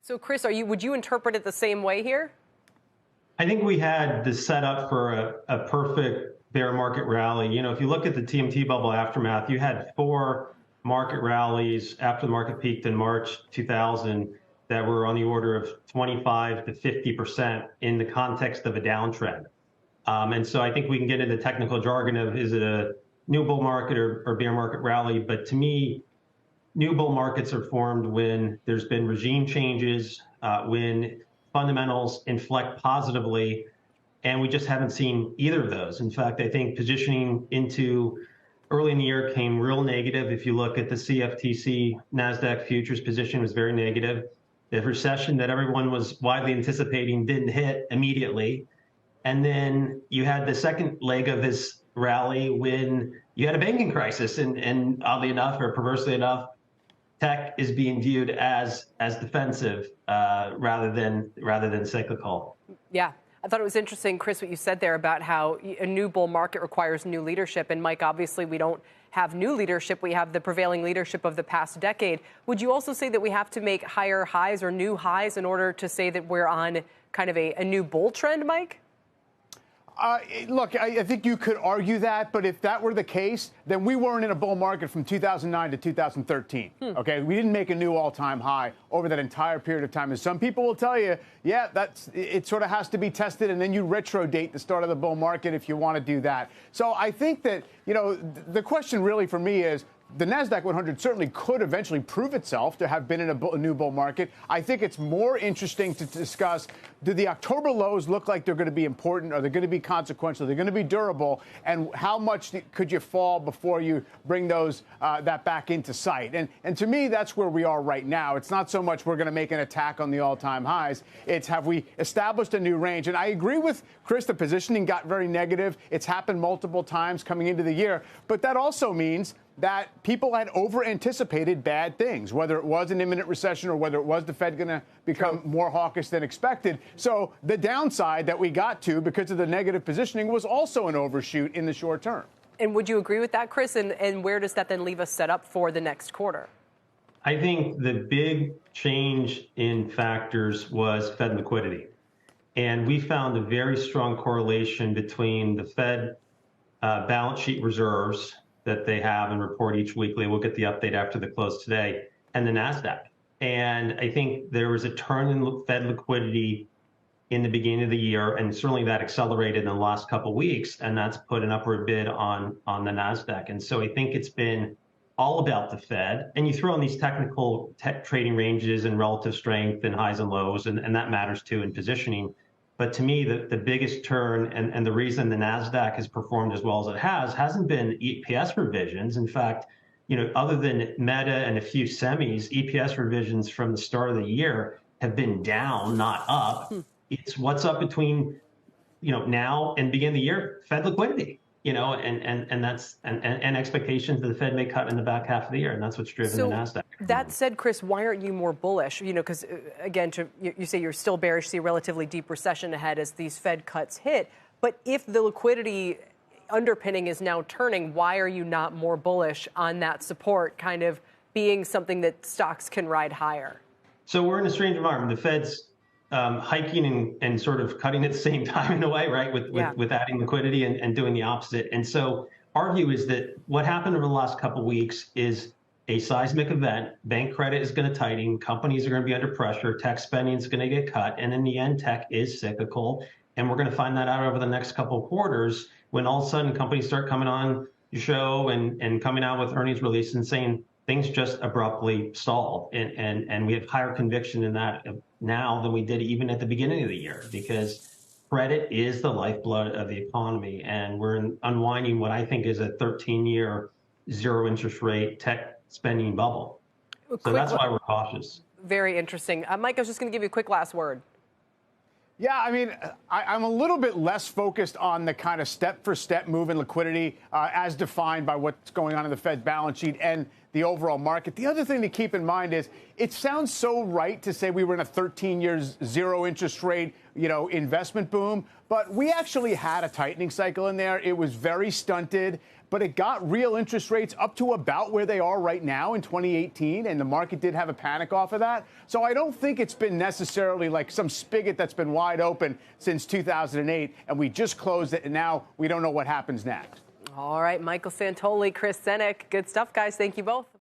So, Chris, would you interpret it the same way here? I think we had the setup for a perfect bear market rally. You know, if you look at the TMT bubble aftermath, you had 4 market rallies after the market peaked in March 2000 that were on the order of 25 to 50% in the context of a downtrend. And so I think we can get into technical jargon of, is it a new bull market or bear market rally? But to me, new bull markets are formed when there's been regime changes, when fundamentals inflect positively, and we just haven't seen either of those. In fact, I think positioning into early in the year came real negative. If you look at the CFTC Nasdaq futures position, was very negative. The recession that everyone was widely anticipating didn't hit immediately. And then you had the second leg of this rally when you had a banking crisis, and oddly enough, or perversely enough, tech is being viewed as defensive rather than cyclical. Yeah, I thought it was interesting, Chris, what you said there about how a new bull market requires new leadership. And Mike, obviously, we don't have new leadership. We have the prevailing leadership of the past decade. Would you also say that we have to make higher highs or new highs in order to say that we're on kind of a new bull trend, Mike? Look, I think you could argue that, but if that were the case, then we weren't in a bull market from 2009 to 2013. Okay, we didn't make a new all-time high over that entire period of time. And some people will tell you, yeah, it sort of has to be tested, and then you retro-date the start of the bull market if you want to do that. So I think that, you know, the question really for me is, the Nasdaq 100 certainly could eventually prove itself to have been in a new bull market. I think it's more interesting to discuss, do the October lows look like they're going to be important? Are they going to be consequential? Are they going to be durable? And how much could you fall before you bring those that back into sight? And to me, that's where we are right now. It's not so much we're going to make an attack on the all-time highs. It's, have we established a new range? And I agree with Chris, the positioning got very negative. It's happened multiple times coming into the year. But that also means that people had over-anticipated bad things, whether it was an imminent recession or whether it was the Fed going to become more hawkish than expected. So the downside that we got to because of the negative positioning was also an overshoot in the short term. And would you agree with that, Chris? And where does that then leave us set up for the next quarter? I think the big change in factors was Fed liquidity. And we found a very strong correlation between the Fed balance sheet reserves that they have and report each weekly. We'll get the update after the close today, and the Nasdaq. And I think there was a turn in Fed liquidity in the beginning of the year, and certainly that accelerated in the last couple of weeks, and that's put an upward bid on the Nasdaq. And so I think it's been all about the Fed, and you throw in these technical trading ranges and relative strength and highs and lows, and that matters too in positioning. But to me, the biggest turn and the reason the Nasdaq has performed as well as it hasn't been EPS revisions. In fact, you know, other than Meta and a few semis, EPS revisions from the start of the year have been down, not up. It's what's up between, you know, now and beginning of the year, Fed liquidity. You know, and expectations that the Fed may cut in the back half of the year, and that's what's driven the Nasdaq. That said, Chris, why aren't you more bullish? You know, because again, you say you're still bearish, see a relatively deep recession ahead as these Fed cuts hit. But if the liquidity underpinning is now turning, why are you not more bullish on that support kind of being something that stocks can ride higher? So we're in a strange environment. The Fed's hiking and sort of cutting at the same time in a way, right, with adding liquidity and doing the opposite. And so our view is that what happened over the last couple of weeks is a seismic event. Bank credit is going to tighten. Companies are going to be under pressure. Tech spending is going to get cut. And in the end, tech is cyclical. And we're going to find that out over the next couple of quarters when all of a sudden companies start coming on your show and coming out with earnings release and saying things just abruptly stalled. And we have higher conviction in that now than we did even at the beginning of the year, because credit is the lifeblood of the economy. And we're unwinding what I think is a 13-year zero interest rate tech spending bubble. So that's why we're cautious. Very interesting. Mike, I was just going to give you a quick last word. Yeah, I mean, I'm a little bit less focused on the kind of step-for-step move in liquidity as defined by what's going on in the Fed balance sheet and the overall market. The other thing to keep in mind is it sounds so right to say we were in a 13-year zero interest rate, you know, investment boom, but we actually had a tightening cycle in there. It was very stunted. but it got real interest rates up to about where they are right now in 2018, and the market did have a panic off of that. So I don't think it's been necessarily like some spigot that's been wide open since 2008, and we just closed it, and now we don't know what happens next. All right, Michael Santoli, Chris Senyek. Good stuff, guys. Thank you both.